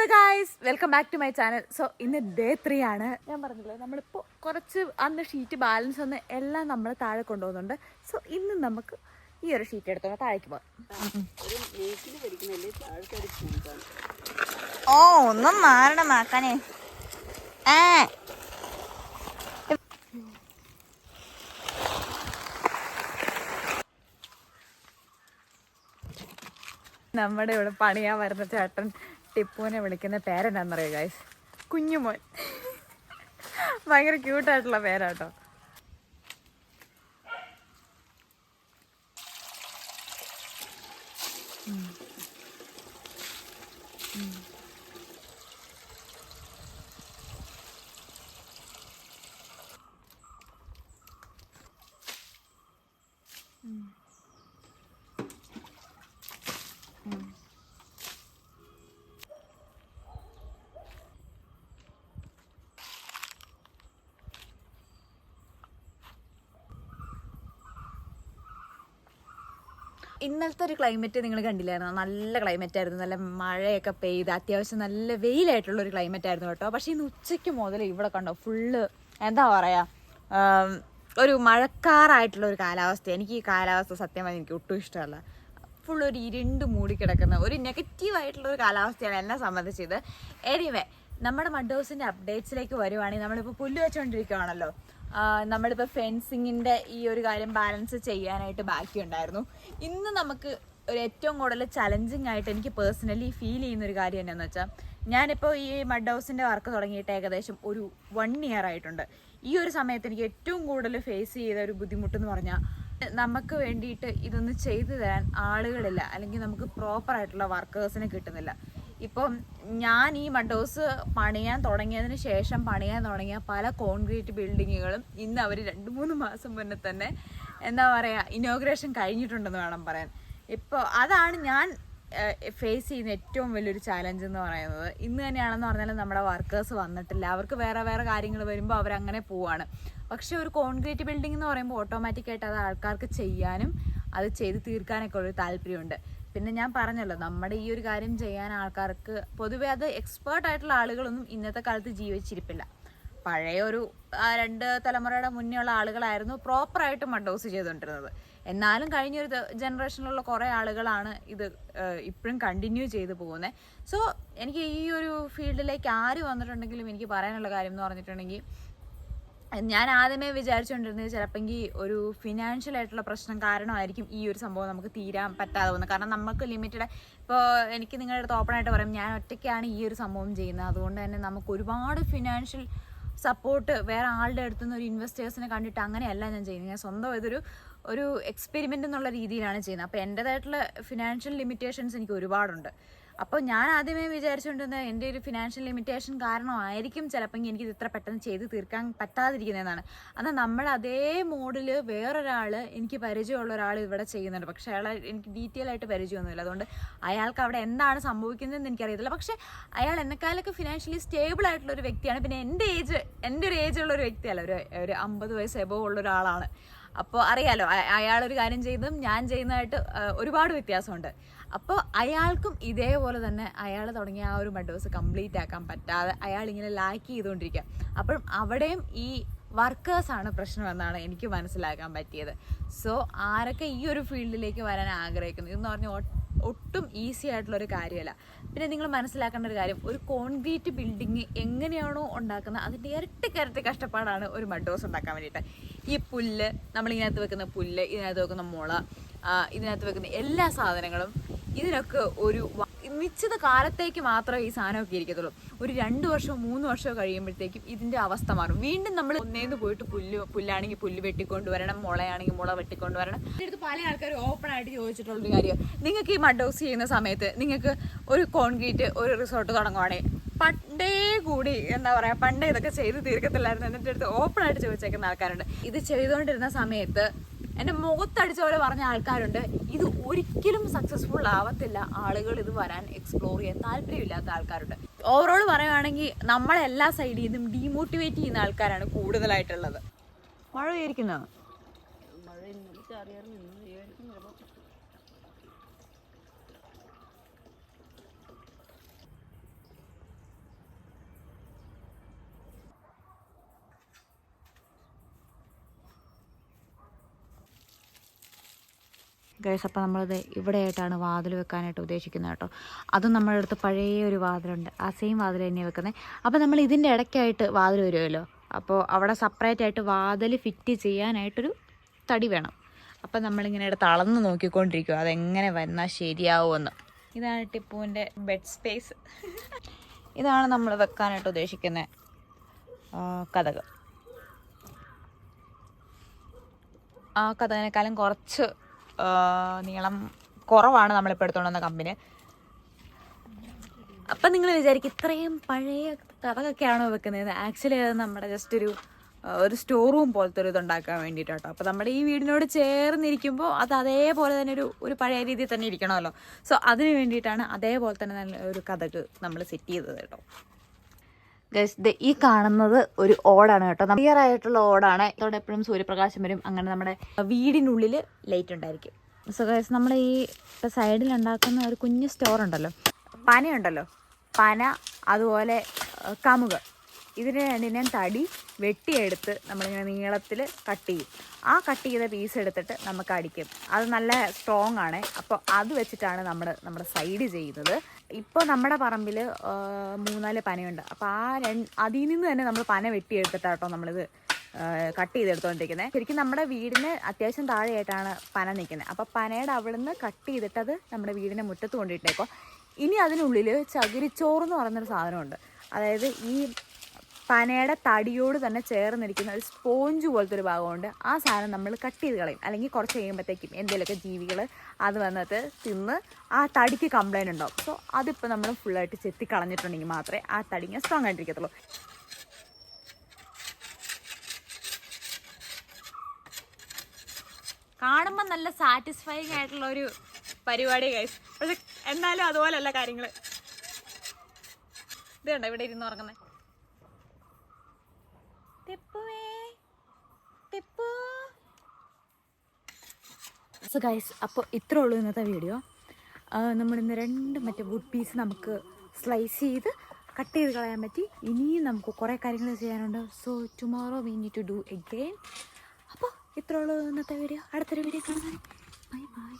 Hello guys, welcome back to my channel. So ഇന്ന് day 3 ആണ്. ഞാൻ പറഞ്ഞില്ലേ, നമ്മളിപ്പോൾ കുറച്ച് അന്ന് ഷീറ്റ് ബാലൻസ് ഒന്ന് എല്ലാം നമ്മൾ താഴെ കൊണ്ടുപോകുന്നുണ്ട്. സോ ഇന്ന് നമുക്ക് ഈ ഒരു ഷീറ്റ് എടുത്തോണ്ട് താഴേക്ക് പോകാം. ഓ ഒന്നും മാറണം മാക്കാനേ. നമ്മുടെ ഇവിടെ പണിയാൻ വരുന്ന ചേട്ടൻ ടിപ്പുവിനെ വിളിക്കുന്ന പേരെന്നാന്നറിയോ ഗായ്സ്? കുഞ്ഞുമോൻ. ഭയങ്കര ക്യൂട്ടായിട്ടുള്ള പേരാട്ടോ. ഇന്നലത്തെ ഒരു ക്ലൈമറ്റ് നിങ്ങൾ കണ്ടില്ലായിരുന്നു? നല്ല ക്ലൈമറ്റ് ആയിരുന്നു, നല്ല മഴയൊക്കെ പെയ്ത് അത്യാവശ്യം നല്ല വെയിലായിട്ടുള്ള ഒരു ക്ലൈമറ്റ് ആയിരുന്നു കേട്ടോ. പക്ഷെ ഇന്ന് ഉച്ചയ്ക്ക് മുതൽ ഇവിടെ കണ്ടോ ഫുള്ള് എന്താ പറയാ, ഒരു മഴക്കാറായിട്ടുള്ള ഒരു കാലാവസ്ഥ. എനിക്ക് ഈ കാലാവസ്ഥ സത്യമായി എനിക്ക് ഒട്ടും ഇഷ്ടമല്ല. ഫുൾ ഒരു ഇരുണ്ട് മൂടിക്കിടക്കുന്ന ഒരു നെഗറ്റീവായിട്ടുള്ള ഒരു കാലാവസ്ഥയാണ് എന്നെ സംബന്ധിച്ചത്. എനിവേ, നമ്മുടെ മഡ് ഹൗസിൻ്റെ അപ്ഡേറ്റ്സിലേക്ക് വരുവാണെങ്കിൽ നമ്മളിപ്പോൾ പുല്ല് വെച്ചുകൊണ്ടിരിക്കുകയാണല്ലോ. നമ്മളിപ്പോൾ ഫെൻസിങ്ങിൻ്റെ ഈ ഒരു കാര്യം ബാലൻസ് ചെയ്യാനായിട്ട് ബാക്കിയുണ്ടായിരുന്നു. ഇന്ന് നമുക്ക് ഒരു ഏറ്റവും കൂടുതൽ ചലഞ്ചിങ് ആയിട്ട് എനിക്ക് പേഴ്സണലി ഫീൽ ചെയ്യുന്നൊരു കാര്യം എന്താണെന്ന് വെച്ചാൽ, ഞാനിപ്പോൾ ഈ മഡ് ഹൗസിൻ്റെ വർക്ക് തുടങ്ങിയിട്ട് ഏകദേശം ഒരു 1 ഇയർ ആയിട്ടുണ്ട്. ഈ ഒരു സമയത്ത് എനിക്ക് ഏറ്റവും കൂടുതൽ ഫേസ് ചെയ്ത ഒരു ബുദ്ധിമുട്ടെന്ന് പറഞ്ഞാൽ, നമുക്ക് വേണ്ടിയിട്ട് ഇതൊന്ന് ചെയ്തു തരാൻ ആളുകളില്ല, അല്ലെങ്കിൽ നമുക്ക് പ്രോപ്പറായിട്ടുള്ള വർക്കേഴ്സിനെ കിട്ടുന്നില്ല. ഇപ്പം ഞാൻ ഈ മഡ് ഹൗസ് പണിയാൻ തുടങ്ങിയതിന് ശേഷം പണിയാൻ തുടങ്ങിയ പല കോൺക്രീറ്റ് ബിൽഡിങ്ങുകളും ഇന്ന് അവർ 2-3 മാസം മുന്നേ തന്നെ എന്താ പറയുക ഇനോഗ്രേഷൻ കഴിഞ്ഞിട്ടുണ്ടെന്ന് വേണം പറയാൻ. ഇപ്പോൾ അതാണ് ഞാൻ ഫേസ് ചെയ്യുന്ന ഏറ്റവും വലിയൊരു ചാലഞ്ച് എന്ന് പറയുന്നത്. ഇന്ന് തന്നെയാണെന്ന് പറഞ്ഞാൽ നമ്മുടെ വർക്കേഴ്സ് വന്നിട്ടില്ല. അവർക്ക് വേറെ വേറെ കാര്യങ്ങൾ വരുമ്പോൾ അവരങ്ങനെ പോവാണ്. പക്ഷെ ഒരു കോൺക്രീറ്റ് ബിൽഡിംഗ് എന്ന് പറയുമ്പോൾ ഓട്ടോമാറ്റിക്കായിട്ട് അത് ആൾക്കാർക്ക് ചെയ്യാനും അത് ചെയ്ത് തീർക്കാനൊക്കെ ഒരു താല്പര്യമുണ്ട്. പിന്നെ ഞാൻ പറഞ്ഞല്ലോ, നമ്മുടെ ഈ ഒരു കാര്യം ചെയ്യാൻ ആൾക്കാർക്ക് പൊതുവെ അത് എക്സ്പേർട്ട് ആയിട്ടുള്ള ആളുകളൊന്നും ഇന്നത്തെ കാലത്ത് ജീവിച്ചിരിപ്പില്ല. പഴയ ഒരു 2 തലമുറയുടെ മുന്നേ ഉള്ള ആളുകളായിരുന്നു പ്രോപ്പറായിട്ട് മഡ് ഹൗസ് ചെയ്തുകൊണ്ടിരുന്നത്. എന്നാലും കഴിഞ്ഞൊരു ജനറേഷനിലുള്ള കുറേ ആളുകളാണ് ഇത് ഇപ്പോഴും കണ്ടിന്യൂ ചെയ്ത് പോകുന്നത്. സോ എനിക്ക് ഈ ഒരു ഫീൽഡിലേക്ക് ആര് വന്നിട്ടുണ്ടെങ്കിലും എനിക്ക് പറയാനുള്ള കാര്യം എന്ന് പറഞ്ഞിട്ടുണ്ടെങ്കിൽ, ഞാൻ ആദ്യമേ വിചാരിച്ചുകൊണ്ടിരുന്നത് ചിലപ്പോൾ ഒരു ഫിനാൻഷ്യൽ ആയിട്ടുള്ള പ്രശ്നം കാരണമായിരിക്കും ഈ ഒരു സംഭവം നമുക്ക് തീരാൻ പറ്റാതെ പോകുന്നത്. കാരണം നമുക്ക് ലിമിറ്റഡ്, ഇപ്പോൾ എനിക്ക് നിങ്ങളുടെ അടുത്ത് ഓപ്പണായിട്ട് പറയും, ഞാൻ ഒറ്റയ്ക്കാണ് ഈ ഒരു സംഭവം ചെയ്യുന്നത്. അതുകൊണ്ട് തന്നെ നമുക്ക് ഒരുപാട് ഫിനാൻഷ്യൽ സപ്പോർട്ട് വേറെ ആളുടെ അടുത്തുനിന്ന് ഒരു ഇൻവെസ്റ്റേഴ്സിനെ കണ്ടിട്ട് അങ്ങനെയല്ല ഞാൻ ചെയ്യുന്നത്. ഞാൻ സ്വന്തം ഒരു എക്സ്പെരിമെൻ്റ് എന്നുള്ള രീതിയിലാണ് ചെയ്യുന്നത്. അപ്പോൾ എൻ്റേതായിട്ടുള്ള ഫിനാൻഷ്യൽ ലിമിറ്റേഷൻസ് എനിക്ക് ഒരുപാടുണ്ട്. അപ്പോൾ ഞാൻ ആദ്യമേ വിചാരിച്ചുകൊണ്ടിരുന്നത് എൻ്റെ ഒരു ഫിനാൻഷ്യൽ ലിമിറ്റേഷൻ കാരണമായിരിക്കും ചിലപ്പോൾ എനിക്കിത് ഇത്ര പെട്ടെന്ന് ചെയ്ത് തീർക്കാൻ പറ്റാതിരിക്കുന്നതെന്നാണ്. എന്നാൽ നമ്മൾ അതേ മോഡിൽ വേറൊരാൾ, എനിക്ക് പരിചയമുള്ള ഒരാൾ ഇവിടെ ചെയ്യുന്നുണ്ട്. പക്ഷേ അയാളെ എനിക്ക് ഡീറ്റെയിൽ ആയിട്ട് പരിചയമൊന്നുമില്ല. അതുകൊണ്ട് അയാൾക്ക് അവിടെ എന്താണ് സംഭവിക്കുന്നതെന്ന് എനിക്കറിയത്തില്ല. പക്ഷേ അയാൾ എന്നെക്കാളൊക്കെ ഫിനാൻഷ്യലി സ്റ്റേബിൾ ആയിട്ടുള്ള ഒരു വ്യക്തിയാണ്. പിന്നെ എൻ്റെ ഒരു ഏജുള്ള ഒരു വ്യക്തിയല്ല, ഒരു 50 വയസ്സ് എബോവ് ഉള്ള ഒരാളാണ്. അപ്പോൾ അറിയാലോ, അയാളൊരു കാര്യം ചെയ്തതും ഞാൻ ചെയ്യുന്നതായിട്ട് ഒരുപാട് വ്യത്യാസമുണ്ട്. അപ്പോൾ അയാൾക്കും ഇതേപോലെ തന്നെ അയാൾ തുടങ്ങിയ ആ ഒരു മഡ് ഹൗസ് കംപ്ലീറ്റ് ആക്കാൻ പറ്റാതെ അയാളിങ്ങനെ ലാക്ക് ചെയ്തുകൊണ്ടിരിക്കുക. അപ്പോഴും അവിടെയും ഈ വർക്കേഴ്സാണ് പ്രശ്നമെന്നാണ് എനിക്ക് മനസ്സിലാക്കാൻ പറ്റിയത്. സോ ആരൊക്കെ ഈ ഒരു ഫീൽഡിലേക്ക് വരാൻ ആഗ്രഹിക്കുന്നു, ഇതെന്ന് പറഞ്ഞാൽ ഒട്ടും ഈസി ആയിട്ടുള്ളൊരു കാര്യമല്ല. പിന്നെ നിങ്ങൾ മനസ്സിലാക്കേണ്ട ഒരു കാര്യം, ഒരു കോൺക്രീറ്റ് ബിൽഡിങ് എങ്ങനെയാണോ ഉണ്ടാക്കുന്നത് അതിൻ്റെ ഇരട്ടി കഷ്ടപ്പാടാണ് ഒരു മഡ് ഹൗസ് ഉണ്ടാക്കാൻ വേണ്ടിയിട്ട്. ഈ പുല്ല്, നമ്മളിതിനകത്ത് വെക്കുന്ന പുല്ല്, ഇതിനകത്ത് വെക്കുന്ന മുള, ഇതിനകത്ത് വെക്കുന്ന എല്ലാ സാധനങ്ങളും, ഇതിനൊക്കെ ഒരു നിശ്ചിത കാലത്തേക്ക് മാത്രമേ ഈ സാധനമൊക്കെ ഇരിക്കത്തുള്ളൂ. ഒരു 2 വർഷമോ 3 വർഷമോ കഴിയുമ്പോഴത്തേക്കും ഇതിൻ്റെ അവസ്ഥ മാറും. വീണ്ടും നമ്മൾ ഒന്നേന്ന് പോയിട്ട് പുല്ലാണെങ്കിൽ പുല്ല് വെട്ടിക്കൊണ്ടുവരണം, മുളയാണെങ്കിൽ മുള വെട്ടിക്കൊണ്ടുവരണം. ഇതിനടുത്ത് പല ആൾക്കാരും ഓപ്പൺ ആയിട്ട് ചോദിച്ചിട്ടുള്ളൊരു കാര്യം, നിങ്ങൾക്ക് ഈ മഡ് ഹൗസ് ചെയ്യുന്ന സമയത്ത് നിങ്ങൾക്ക് ഒരു കോൺക്രീറ്റ് ഒരു റിസോർട്ട് തുടങ്ങുവാണെങ്കിൽ പണ്ടേ കൂടി എന്താ പറയുക, പണ്ടേ ഇതൊക്കെ ചെയ്ത് തീർക്കത്തില്ലായിരുന്നു എന്നിട്ട് അടുത്ത് ഓപ്പൺ ആയിട്ട് ചോദിച്ചേക്കുന്ന ആൾക്കാരുണ്ട്. ഇത് ചെയ്തുകൊണ്ടിരുന്ന സമയത്ത് എൻ്റെ മുഖത്തടിച്ച പോലെ പറഞ്ഞ ആൾക്കാരുണ്ട്, ഇത് ഒരിക്കലും സക്സസ്ഫുൾ ആവത്തില്ല, ആളുകൾ ഇത് വരാൻ എക്സ്പ്ലോർ ചെയ്യാൻ താല്പര്യമില്ലാത്ത ആൾക്കാരുണ്ട്. ഓവറോൾ പറയുകയാണെങ്കിൽ നമ്മളെല്ലാ സൈഡിൽ നിന്നും ഡീമോട്ടിവേറ്റ് ചെയ്യുന്ന ആൾക്കാരാണ് കൂടുതലായിട്ടുള്ളത്. മഴ പെയ്തിരിക്കുന്നോ? ഗൈസ്. അപ്പോൾ നമ്മളത് ഇവിടെയായിട്ടാണ് വാതിൽ വെക്കാനായിട്ട് ഉദ്ദേശിക്കുന്നത് കേട്ടോ. അതും നമ്മുടെ അടുത്ത് പഴയ ഒരു വാതിലുണ്ട്, ആ സെയിം വാതിൽ തന്നെയാണ് വെക്കുന്നത്. അപ്പോൾ നമ്മൾ ഇതിൻ്റെ ഇടയ്ക്കായിട്ട് വാതിൽ വരുമല്ലോ, അപ്പോൾ അവിടെ സെപ്പറേറ്റ് ആയിട്ട് വാതിൽ ഫിറ്റ് ചെയ്യാനായിട്ടൊരു തടി വേണം. അപ്പം നമ്മളിങ്ങനെ എടുത്ത് അളന്ന് നോക്കിക്കൊണ്ടിരിക്കും അതെങ്ങനെ വന്നാൽ ശരിയാവുമെന്ന്. ഇതാണ് ടിപ്പുവിൻ്റെ ബെഡ് സ്പേസ്. ഇതാണ് നമ്മൾ വെക്കാനായിട്ട് ഉദ്ദേശിക്കുന്ന കതക്. ആ കതകിനേക്കാളും കുറച്ച് നീളം കുറവാണ് നമ്മളിപ്പോൾ എടുത്തുകൊണ്ട് വന്ന കമ്പിന്. അപ്പം നിങ്ങൾ വിചാരിക്കും ഇത്രയും പഴയ കതകൊക്കെയാണോ വെക്കുന്നത്? ആക്ച്വലി അത് നമ്മുടെ ജസ്റ്റ് ഒരു സ്റ്റോർ റൂം പോലത്തെ ഒരു ഇതുണ്ടാക്കാൻ വേണ്ടിയിട്ടോ. അപ്പോൾ നമ്മുടെ ഈ വീടിനോട് ചേർന്നിരിക്കുമ്പോൾ അത് അതേപോലെ തന്നെ ഒരു പഴയ രീതിയിൽ തന്നെ ഇരിക്കണമല്ലോ. സോ അതിന് വേണ്ടിയിട്ടാണ് അതേപോലെ തന്നെ നല്ല ഒരു കതക് നമ്മൾ സെറ്റ് ചെയ്തത് കേട്ടോ. ഗൈസ്, ഈ കാണുന്നത് ഒരു ഓടാണ് കേട്ടോ, ക്ലിയർ ആയിട്ടുള്ള ഓടാണ്. ഇതോടെ എപ്പോഴും സൂര്യപ്രകാശം വരും, അങ്ങനെ നമ്മുടെ വീടിനുള്ളിൽ ലൈറ്റ് ഉണ്ടായിരിക്കും. സോ ഗൈസ്, നമ്മുടെ ഈ സൈഡിൽ ഉണ്ടാക്കുന്ന ഒരു കുഞ്ഞ് സ്റ്റോർ ഉണ്ടല്ലോ, പനയുണ്ടല്ലോ, പന അതുപോലെ കമുക്, ഇതിന് രണ്ടിനെയും തടി വെട്ടിയെടുത്ത് നമ്മളിങ്ങനെ നീളത്തിൽ കട്ട് ചെയ്യും. ആ കട്ട് ചെയ്ത പീസ് എടുത്തിട്ട് നമുക്ക് അടിക്കും. അത് നല്ല സ്ട്രോങ് ആണ്. അപ്പോൾ അത് വെച്ചിട്ടാണ് നമ്മുടെ സൈഡ് ചെയ്യുന്നത്. ഇപ്പോൾ നമ്മുടെ പറമ്പിൽ 3-4 പനയുണ്ട്. അപ്പോൾ അതിൽ നിന്ന് തന്നെ നമ്മൾ പന വെട്ടിയെടുത്തിട്ടാട്ടോ നമ്മളിത് കട്ട് ചെയ്തെടുത്തുകൊണ്ടിരിക്കുന്നത്. ശരിക്കും നമ്മുടെ വീടിന് അത്യാവശ്യം താഴെയായിട്ടാണ് പന നിൽക്കുന്നത്. അപ്പോൾ പനയുടെ അവിടെ നിന്ന് കട്ട് ചെയ്തിട്ടത് നമ്മുടെ വീടിൻ്റെ മുറ്റത്ത് കൊണ്ടിട്ടേക്കോ. ഇനി അതിനുള്ളിൽ ചകിരിച്ചോറെന്ന് പറയുന്നൊരു സാധനമുണ്ട്. അതായത് ഈ പനയുടെ തടിയോട് തന്നെ ചേർന്നിരിക്കുന്ന ഒരു സ്പോഞ്ച് പോലത്തെ ഒരു ഭാഗമുണ്ട്. ആ സാധനം നമ്മൾ കട്ട് ചെയ്ത് കളയും. അല്ലെങ്കിൽ കുറച്ച് കഴിയുമ്പോഴത്തേക്കും എന്തെങ്കിലുമൊക്കെ ജീവികൾ അത് വന്നിട്ട് തിന്ന് ആ തടിക്ക് കംപ്ലൈൻറ്റ് ഉണ്ടാവും. സോ അതിപ്പോൾ നമ്മൾ ഫുള്ളായിട്ട് ചെത്തി കളഞ്ഞിട്ടുണ്ടെങ്കിൽ മാത്രമേ ആ തടി ഇങ്ങനെ സ്ട്രോങ് ആയിട്ടിരിക്കത്തുള്ളൂ. കാണുമ്പോൾ നല്ല സാറ്റിസ്ഫൈങ് ആയിട്ടുള്ള ഒരു പരിപാടി ഗൈസ്. പക്ഷെ എന്നാലും അതുപോലെയല്ല കാര്യങ്ങൾ. ഇത് കണ്ടോ ഇവിടെ ഇരുന്ന് ഉറങ്ങുന്നത് ടിപ്പു. സോ ഗൈസ്, അപ്പോൾ ഇത്രേ ഉള്ളൂ ഇന്നത്തെ വീഡിയോ. നമ്മളിന്ന് 2 മറ്റേ വുഡ് പീസ് നമുക്ക് സ്ലൈസ് ചെയ്ത് കട്ട് ചെയ്ത് കളയാൻ പറ്റി. ഇനിയും നമുക്ക് കുറേ കാര്യങ്ങൾ ചെയ്യാനുണ്ട്. So tomorrow we need to do again. അപ്പോൾ ഇത്രേ ഉള്ളൂ ഇന്നത്തെ വീഡിയോ. അടുത്തൊരു വീഡിയോ കാണാൻ ബൈ ബൈ.